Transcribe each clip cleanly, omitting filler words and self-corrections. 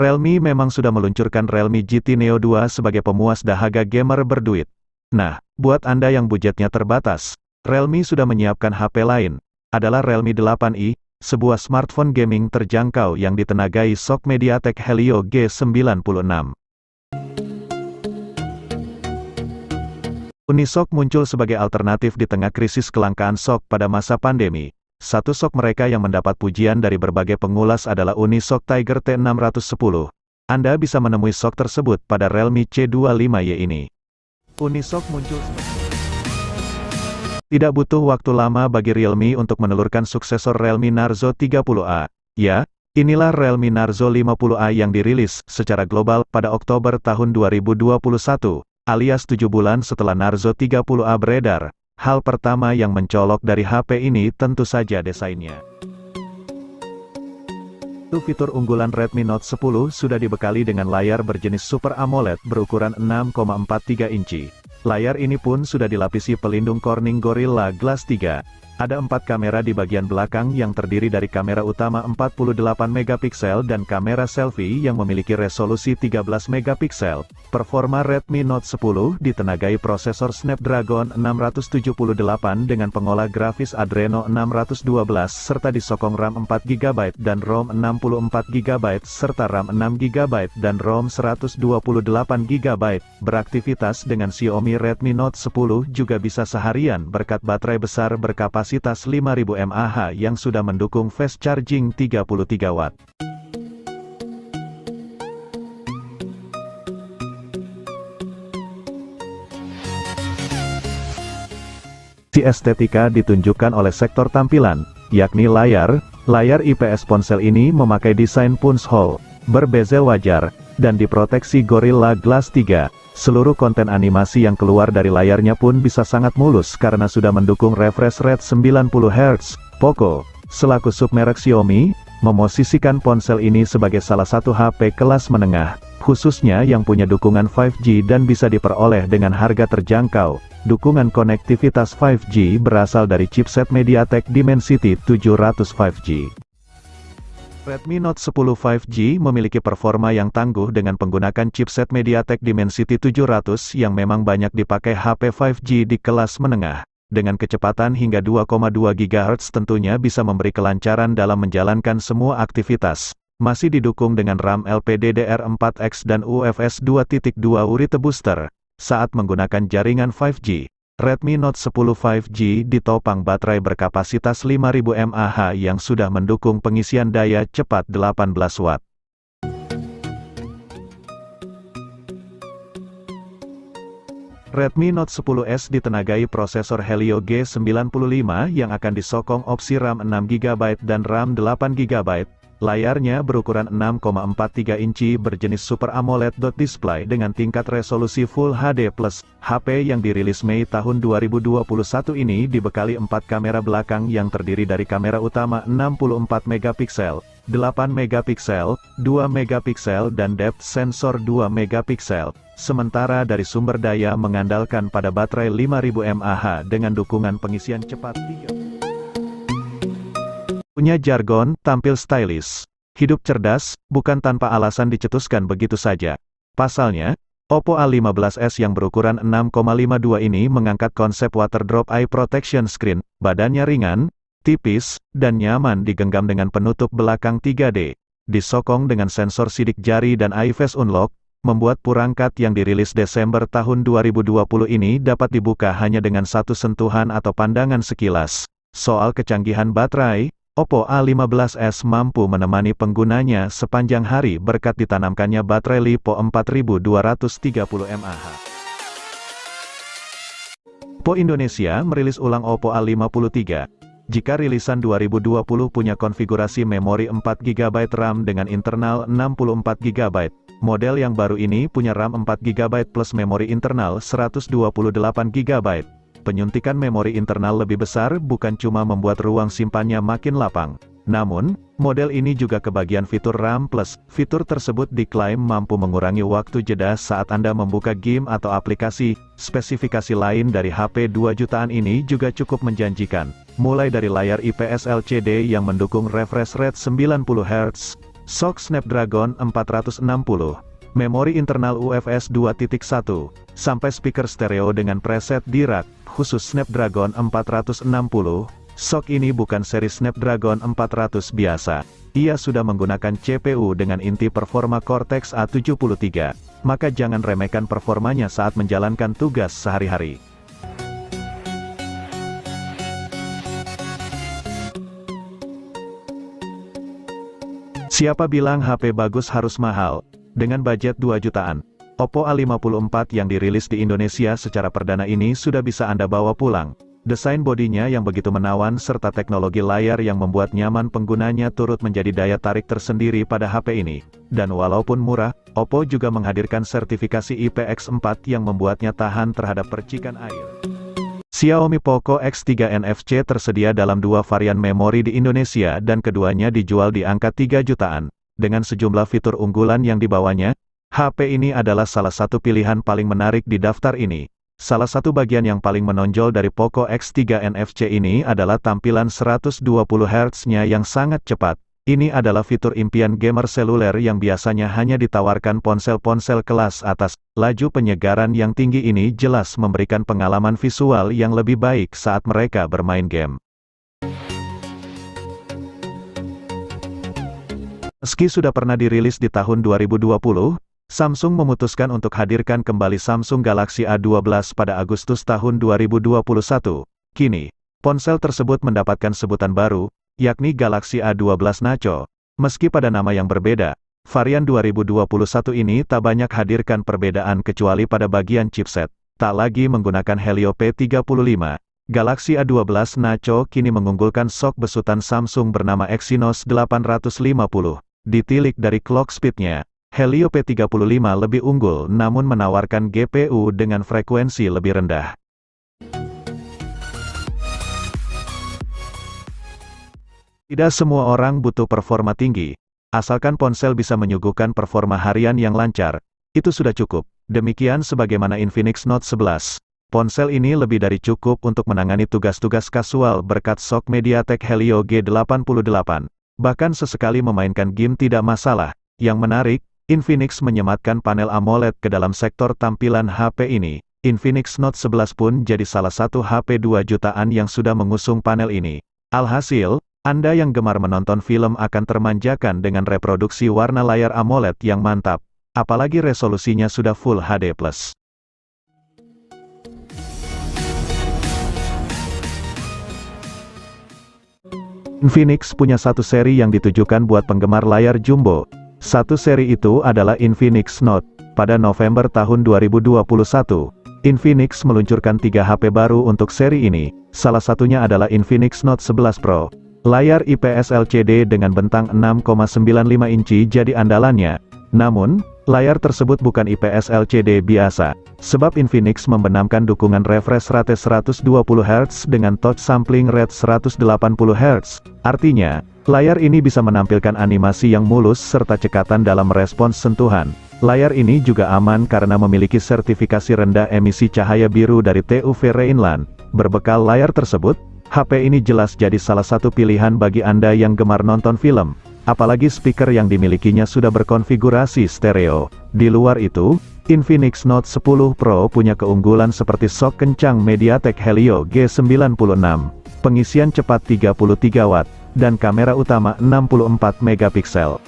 Realme memang sudah meluncurkan Realme GT Neo 2 sebagai pemuas dahaga gamer berduit. Nah, buat Anda yang budgetnya terbatas, Realme sudah menyiapkan HP lain, adalah Realme 8i, sebuah smartphone gaming terjangkau yang ditenagai SoC MediaTek Helio G96. Unisoc muncul sebagai alternatif di tengah krisis kelangkaan SoC pada masa pandemi. Satu SoC mereka yang mendapat pujian dari berbagai pengulas adalah Unisoc Tiger T610. Anda bisa menemui SoC tersebut pada Realme C25Y ini. Unisoc muncul tidak butuh waktu lama bagi Realme untuk menelurkan suksesor Realme Narzo 30A. Ya, inilah Realme Narzo 50A yang dirilis secara global pada Oktober tahun 2021. Alias 7 bulan setelah Narzo 30A beredar. Hal pertama yang mencolok dari HP ini tentu saja desainnya. Fitur unggulan Redmi Note 10 sudah dibekali dengan layar berjenis Super AMOLED berukuran 6,43 inci. Layar ini pun sudah dilapisi pelindung Corning Gorilla Glass 3. Ada 4 kamera di bagian belakang yang terdiri dari kamera utama 48 megapiksel dan kamera selfie yang memiliki resolusi 13 megapiksel. Performa Redmi Note 10 ditenagai prosesor Snapdragon 678 dengan pengolah grafis Adreno 612 serta disokong RAM 4GB dan ROM 64GB serta RAM 6GB dan ROM 128GB. Beraktivitas dengan Xiaomi Redmi Note 10 juga bisa seharian berkat baterai besar berkapasitas 5000 mAh yang sudah mendukung fast charging 33 watt. Si estetika ditunjukkan oleh sektor tampilan, yakni layar. Layar IPS ponsel ini memakai desain punch hole, berbezel wajar, dan diproteksi Gorilla Glass 3. Seluruh konten animasi yang keluar dari layarnya pun bisa sangat mulus karena sudah mendukung refresh rate 90 Hz. Poco, selaku submerek Xiaomi, memosisikan ponsel ini sebagai salah satu HP kelas menengah, khususnya yang punya dukungan 5G dan bisa diperoleh dengan harga terjangkau. Dukungan konektivitas 5G berasal dari chipset MediaTek Dimensity 700 5G. Redmi Note 10 5G memiliki performa yang tangguh dengan penggunakan chipset MediaTek Dimensity 700 yang memang banyak dipakai HP 5G di kelas menengah. Dengan kecepatan hingga 2,2 GHz tentunya bisa memberi kelancaran dalam menjalankan semua aktivitas. Masih didukung dengan RAM LPDDR4X dan UFS 2.2 Urite Booster. Saat menggunakan jaringan 5G, Redmi Note 10 5G ditopang baterai berkapasitas 5000 mAh yang sudah mendukung pengisian daya cepat 18 watt. Redmi Note 10S ditenagai prosesor Helio G95 yang akan disokong opsi RAM 6GB dan RAM 8GB. Layarnya berukuran 6,43 inci berjenis Super AMOLED display dengan tingkat resolusi Full HD+. HP yang dirilis Mei tahun 2021 ini dibekali 4 kamera belakang yang terdiri dari kamera utama 64 megapiksel, 8 megapiksel, 2 megapiksel dan depth sensor 2 megapiksel. Sementara dari sumber daya mengandalkan pada baterai 5000 mAh dengan dukungan pengisian cepat 3. Punya jargon, tampil stylish. Hidup cerdas, bukan tanpa alasan dicetuskan begitu saja. Pasalnya, Oppo A15s yang berukuran 6,52 ini mengangkat konsep water drop eye protection screen. Badannya ringan, tipis, dan nyaman digenggam dengan penutup belakang 3D. Disokong dengan sensor sidik jari dan eye face unlock, membuat perangkat yang dirilis Desember tahun 2020 ini dapat dibuka hanya dengan satu sentuhan atau pandangan sekilas. Soal kecanggihan baterai, Oppo A15s mampu menemani penggunanya sepanjang hari berkat ditanamkannya baterai LiPo 4230 mAh. Oppo Indonesia merilis ulang Oppo A53. Jika rilisan 2020 punya konfigurasi memori 4GB RAM dengan internal 64GB, model yang baru ini punya RAM 4GB plus memori internal 128GB. Penyuntikan memori internal lebih besar bukan cuma membuat ruang simpannya makin lapang. Namun, model ini juga kebagian fitur RAM+. Fitur tersebut diklaim mampu mengurangi waktu jeda saat Anda membuka game atau aplikasi. Spesifikasi lain dari HP 2 jutaan ini juga cukup menjanjikan. Mulai dari layar IPS LCD yang mendukung refresh rate 90 Hz, SoC Snapdragon 460, memori internal UFS 2.1, sampai speaker stereo dengan preset di rak, khusus Snapdragon 460. SoC ini bukan seri Snapdragon 400 biasa. Ia sudah menggunakan CPU dengan inti performa Cortex A73, maka jangan remehkan performanya saat menjalankan tugas sehari-hari. Siapa bilang HP bagus harus mahal? Dengan budget 2 jutaan, Oppo A54 yang dirilis di Indonesia secara perdana ini sudah bisa Anda bawa pulang. Desain bodinya yang begitu menawan serta teknologi layar yang membuat nyaman penggunanya turut menjadi daya tarik tersendiri pada HP ini. Dan walaupun murah, Oppo juga menghadirkan sertifikasi IPX4 yang membuatnya tahan terhadap percikan air. Xiaomi Poco X3 NFC tersedia dalam 2 varian memori di Indonesia dan keduanya dijual di angka 3 jutaan. Dengan sejumlah fitur unggulan yang dibawanya, HP ini adalah salah satu pilihan paling menarik di daftar ini. Salah satu bagian yang paling menonjol dari Poco X3 NFC ini adalah tampilan 120 Hz-nya yang sangat cepat. Ini adalah fitur impian gamer seluler yang biasanya hanya ditawarkan ponsel-ponsel kelas atas. Laju penyegaran yang tinggi ini jelas memberikan pengalaman visual yang lebih baik saat mereka bermain game. Meski sudah pernah dirilis di tahun 2020, Samsung memutuskan untuk hadirkan kembali Samsung Galaxy A12 pada Agustus tahun 2021. Kini, ponsel tersebut mendapatkan sebutan baru, yakni Galaxy A12 Nacho. Meski pada nama yang berbeda, varian 2021 ini tak banyak hadirkan perbedaan kecuali pada bagian chipset. Tak lagi menggunakan Helio P35, Galaxy A12 Nacho kini mengunggulkan SoC besutan Samsung bernama Exynos 850. Ditilik dari clock speed-nya, Helio P35 lebih unggul namun menawarkan GPU dengan frekuensi lebih rendah. Tidak semua orang butuh performa tinggi, asalkan ponsel bisa menyuguhkan performa harian yang lancar, itu sudah cukup. Demikian sebagaimana Infinix Note 11. Ponsel ini lebih dari cukup untuk menangani tugas-tugas kasual berkat SoC MediaTek Helio G88. Bahkan sesekali memainkan game tidak masalah. Yang menarik, Infinix menyematkan panel AMOLED ke dalam sektor tampilan HP ini. Infinix Note 11 pun jadi salah satu HP 2 jutaan yang sudah mengusung panel ini. Alhasil, Anda yang gemar menonton film akan termanjakan dengan reproduksi warna layar AMOLED yang mantap, apalagi resolusinya sudah Full HD+. Infinix punya satu seri yang ditujukan buat penggemar layar jumbo. Satu seri itu adalah Infinix Note. Pada November tahun 2021, Infinix meluncurkan 3 HP baru untuk seri ini. Salah satunya adalah Infinix Note 11 Pro. Layar IPS LCD dengan bentang 6,95 inci jadi andalannya. Namun, layar tersebut bukan IPS LCD biasa, sebab Infinix membenamkan dukungan refresh rate 120 Hz dengan touch sampling rate 180 Hz. Artinya, layar ini bisa menampilkan animasi yang mulus serta cekatan dalam respons sentuhan. Layar ini juga aman karena memiliki sertifikasi rendah emisi cahaya biru dari TUV Rheinland. Berbekal layar tersebut, HP ini jelas jadi salah satu pilihan bagi Anda yang gemar nonton film. Apalagi speaker yang dimilikinya sudah berkonfigurasi stereo. Di luar itu, Infinix Note 10 Pro punya keunggulan seperti SoC kencang MediaTek Helio G96, pengisian cepat 33 Watt, dan kamera utama 64 megapiksel.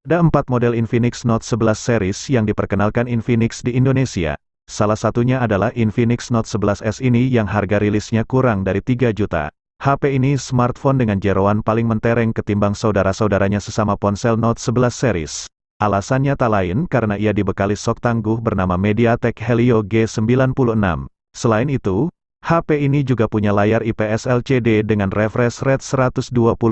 Ada 4 model Infinix Note 11 series yang diperkenalkan Infinix di Indonesia. Salah satunya adalah Infinix Note 11S ini yang harga rilisnya kurang dari 3 juta. HP ini smartphone dengan jeroan paling mentereng ketimbang saudara-saudaranya sesama ponsel Note 11 series. Alasannya tak lain karena ia dibekali SoC tangguh bernama MediaTek Helio G96. Selain itu, HP ini juga punya layar IPS LCD dengan refresh rate 120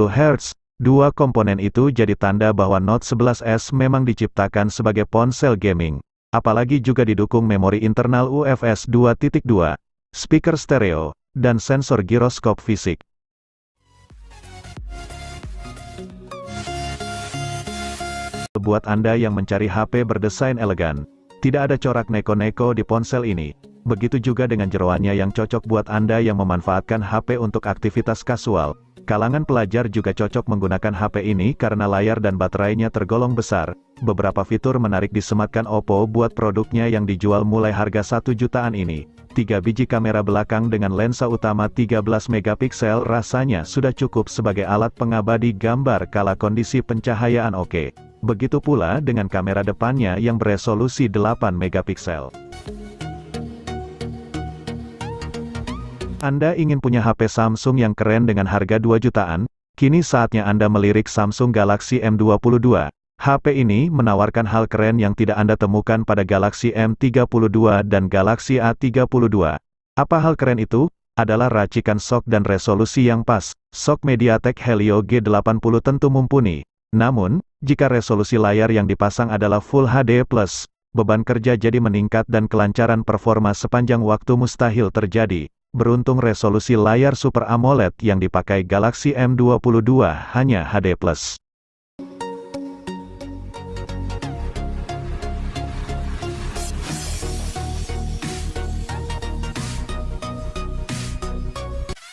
Hz. Dua komponen itu jadi tanda bahwa Note 11S memang diciptakan sebagai ponsel gaming. Apalagi juga didukung memori internal UFS 2.2, speaker stereo, dan sensor giroskop fisik. Buat Anda yang mencari HP berdesain elegan, Tidak ada corak neko-neko di ponsel ini. Begitu juga dengan jeroannya yang cocok buat Anda yang memanfaatkan HP untuk aktivitas kasual. Kalangan pelajar juga cocok menggunakan HP ini karena layar dan baterainya tergolong besar. Beberapa fitur menarik disematkan Oppo buat produknya yang dijual mulai harga 1 jutaan ini. 3 biji kamera belakang dengan lensa utama 13 megapiksel rasanya sudah cukup sebagai alat pengabadi gambar kala kondisi pencahayaan oke. Begitu pula dengan kamera depannya yang beresolusi 8 megapiksel. Anda ingin punya HP Samsung yang keren dengan harga 2 jutaan? Kini saatnya Anda melirik Samsung Galaxy M22. HP ini menawarkan hal keren yang tidak Anda temukan pada Galaxy M32 dan Galaxy A32. Apa hal keren itu? Adalah racikan SoC dan resolusi yang pas. SoC MediaTek Helio G80 tentu mumpuni. Namun, jika resolusi layar yang dipasang adalah Full HD+, beban kerja jadi meningkat dan kelancaran performa sepanjang waktu mustahil terjadi. Beruntung resolusi layar Super AMOLED yang dipakai Galaxy M22 hanya HD+.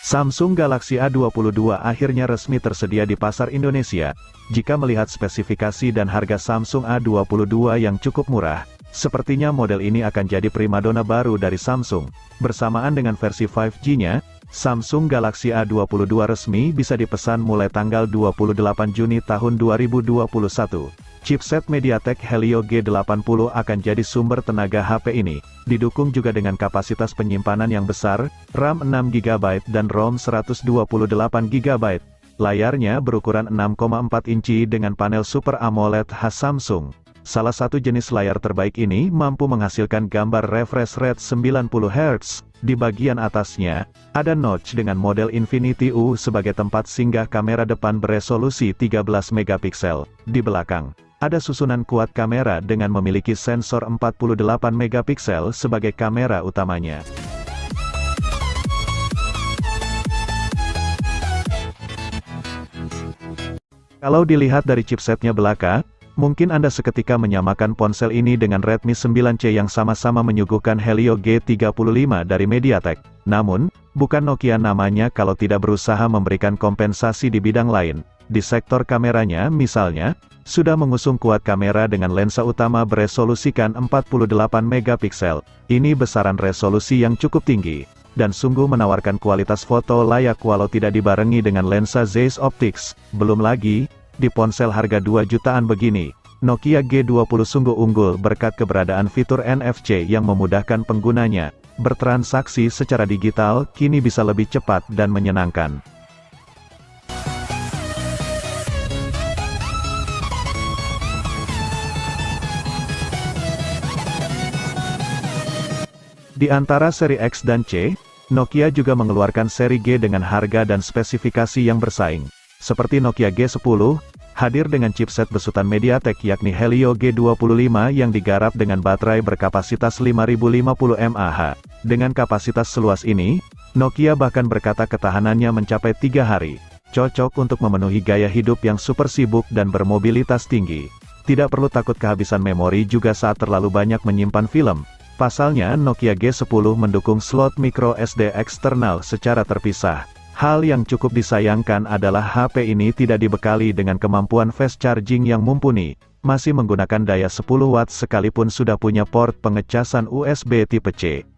Samsung Galaxy A22 akhirnya resmi tersedia di pasar Indonesia. Jika melihat spesifikasi dan harga Samsung A22 yang cukup murah, sepertinya model ini akan jadi primadona baru dari Samsung. Bersamaan dengan versi 5G-nya, Samsung Galaxy A22 resmi bisa dipesan mulai tanggal 28 Juni tahun 2021. Chipset MediaTek Helio G80 akan jadi sumber tenaga HP ini. Didukung juga dengan kapasitas penyimpanan yang besar, RAM 6GB dan ROM 128GB. Layarnya berukuran 6,4 inci dengan panel Super AMOLED khas Samsung. Salah satu jenis layar terbaik ini mampu menghasilkan gambar refresh rate 90 Hz. Di bagian atasnya, ada notch dengan model Infinity U sebagai tempat singgah kamera depan beresolusi 13 megapiksel. Di belakang, ada susunan kuat kamera dengan memiliki sensor 48 megapiksel sebagai kamera utamanya. Kalau dilihat dari chipsetnya belaka, mungkin Anda seketika menyamakan ponsel ini dengan Redmi 9C yang sama-sama menyuguhkan Helio G35 dari MediaTek. Namun, bukan Nokia namanya kalau tidak berusaha memberikan kompensasi di bidang lain. Di sektor kameranya misalnya, sudah mengusung kuat kamera dengan lensa utama beresolusikan 48 megapiksel. Ini besaran resolusi yang cukup tinggi, dan sungguh menawarkan kualitas foto layak walau tidak dibarengi dengan lensa Zeiss Optics. Belum lagi, di ponsel harga 2 jutaan begini, Nokia G20 sungguh unggul berkat keberadaan fitur NFC yang memudahkan penggunanya bertransaksi secara digital, kini bisa lebih cepat dan menyenangkan. Di antara seri X dan C, Nokia juga mengeluarkan seri G dengan harga dan spesifikasi yang bersaing. Seperti Nokia G10, hadir dengan chipset besutan MediaTek yakni Helio G25 yang digarap dengan baterai berkapasitas 5050 mAh. Dengan kapasitas seluas ini, Nokia bahkan berkata ketahanannya mencapai 3 hari. Cocok untuk memenuhi gaya hidup yang super sibuk dan bermobilitas tinggi. Tidak perlu takut kehabisan memori juga saat terlalu banyak menyimpan film. Pasalnya Nokia G10 mendukung slot micro SD eksternal secara terpisah. Hal yang cukup disayangkan adalah HP ini tidak dibekali dengan kemampuan fast charging yang mumpuni, masih menggunakan daya 10 watt sekalipun sudah punya port pengecasan USB tipe C.